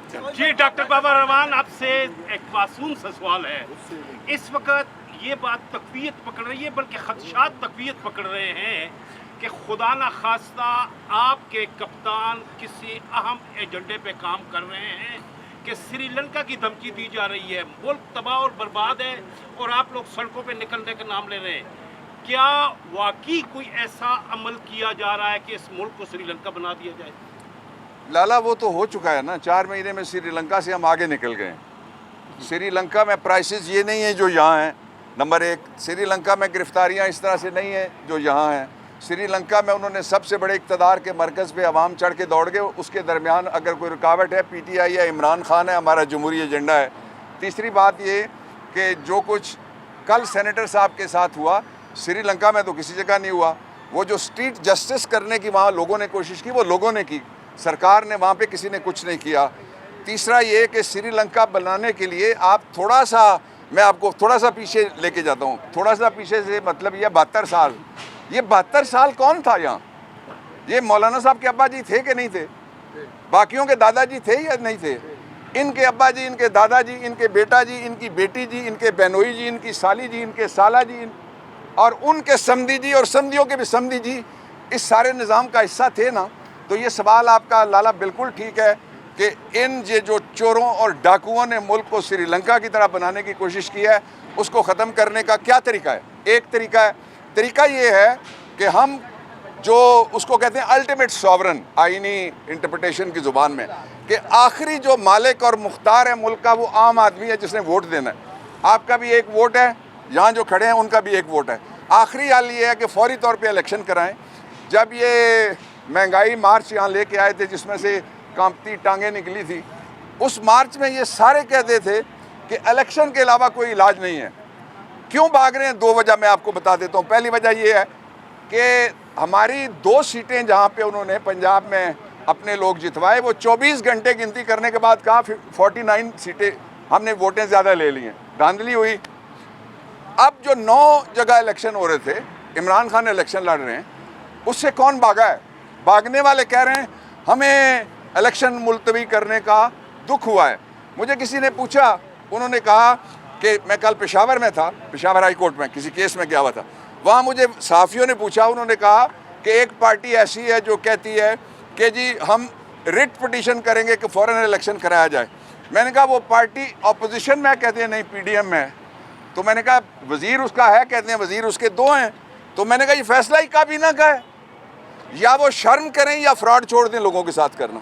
जी doctor बाबा रहमान, आपसे एक मासूम सा सवाल है। इस वक्त ये बात तकवीयत पकड़ रही है, बल्कि खदशात तकवीयत पकड़ रहे हैं कि खुदा न खास्ता आपके कप्तान किसी अहम एजेंडे पे काम कर रहे हैं कि श्रीलंका की धमकी दी जा रही है, मुल्क तबाह और बर्बाद है और आप लोग सड़कों पे निकलने का नाम ले रहे हैं। क्या वाकई कोई ऐसा अमल किया जा रहा है कि इस मुल्क को श्रीलंका बना दिया जाए? लाला, वो तो हो चुका है ना। 4 महीने में श्रीलंका से हम आगे निकल गए। श्रीलंका में प्राइसेस ये नहीं है जो यहाँ हैं। नंबर 1, श्रीलंका में गिरफ्तारियाँ इस तरह से नहीं है जो यहाँ हैं। श्रीलंका में उन्होंने सबसे बड़े इक़्तिदार के मरकज़ पे अवाम चढ़ के दौड़ गए। उसके दरमियान अगर कोई रुकावट है, PTI है, इमरान खान है, हमारा जमहूरी एजेंडा है। तीसरी बात ये कि जो कुछ कल सेनेटर साहब के साथ हुआ, श्रीलंका में तो किसी जगह नहीं हुआ। वो जो स्ट्रीट जस्टिस करने की वहाँ लोगों ने कोशिश की, वो लोगों ने की, सरकार ने वहाँ पे किसी ने कुछ नहीं किया। तीसरा ये कि श्रीलंका बनाने के लिए आप थोड़ा सा, मैं आपको थोड़ा सा पीछे लेके जाता हूँ। थोड़ा सा पीछे से मतलब ये 72 साल, ये 72 साल कौन था यहाँ? ये मौलाना साहब के अब्बा जी थे कि नहीं थे? बाकियों के दादाजी थे या नहीं थे? इनके अब्बा जी, इनके दादाजी, इनके बेटा जी, इनकी बेटी जी, इनके बहनोई जी, इनकी साली जी, इनके साला जी और उनके समधी जी और समधियों के भी समधी जी इस सारे निज़ाम का हिस्सा थे ना। तो ये सवाल आपका लाला बिल्कुल ठीक है कि इन ये जो चोरों और डाकुओं ने मुल्क को श्रीलंका की तरह बनाने की कोशिश की है, उसको ख़त्म करने का क्या तरीका है? एक तरीका ये है कि हम जो उसको कहते हैं अल्टीमेट सॉवरन, आईनी इंटरप्रिटेशन की ज़ुबान में, कि आखिरी जो मालिक और मुख्तार है मुल्क का वो आम आदमी है जिसने वोट देना है। आपका भी एक वोट है, यहाँ जो खड़े हैं उनका भी एक वोट है। आखिरी हाल ये है कि फौरी तौर पे इलेक्शन कराएं। जब ये महंगाई मार्च यहाँ लेके आए थे जिसमें से कांपती टांगें निकली थी, उस मार्च में ये सारे कहते थे कि इलेक्शन के अलावा कोई इलाज नहीं है। क्यों भाग रहे हैं? 2 वजह मैं आपको बता देता हूँ। पहली वजह ये है कि हमारी 2 सीटें जहाँ पे उन्होंने पंजाब में अपने लोग जितवाए, वो 24 घंटे गिनती करने के बाद कहा 49 सीटें हमने वोटें ज़्यादा ले ली हैं, धांधली हुई। अब जो 9 जगह इलेक्शन हो रहे थे, इमरान खान इलेक्शन लड़ रहे हैं, उससे कौन भागा है? भागने वाले कह रहे हैं हमें इलेक्शन मुलतवी करने का दुख हुआ है। मुझे किसी ने पूछा, उन्होंने कहा कि मैं कल पेशावर में था, पेशावर हाई कोर्ट में किसी केस में गया हुआ था, वहाँ मुझे सहाफ़ियों ने पूछा, उन्होंने कहा कि एक पार्टी ऐसी है जो कहती है कि जी हम रिट पिटीशन करेंगे कि फ़ौरन इलेक्शन कराया जाए। मैंने कहा वो पार्टी अपोजिशन में, कहते हैं नहीं PDM में है। तो मैंने कहा वज़ीर उसका है, कहते हैं वज़ीर उसके 2 हैं। तो मैंने कहा ये फैसला ही काबीना का है, या वो शर्म करें या फ्रॉड छोड़ दें लोगों के साथ करना।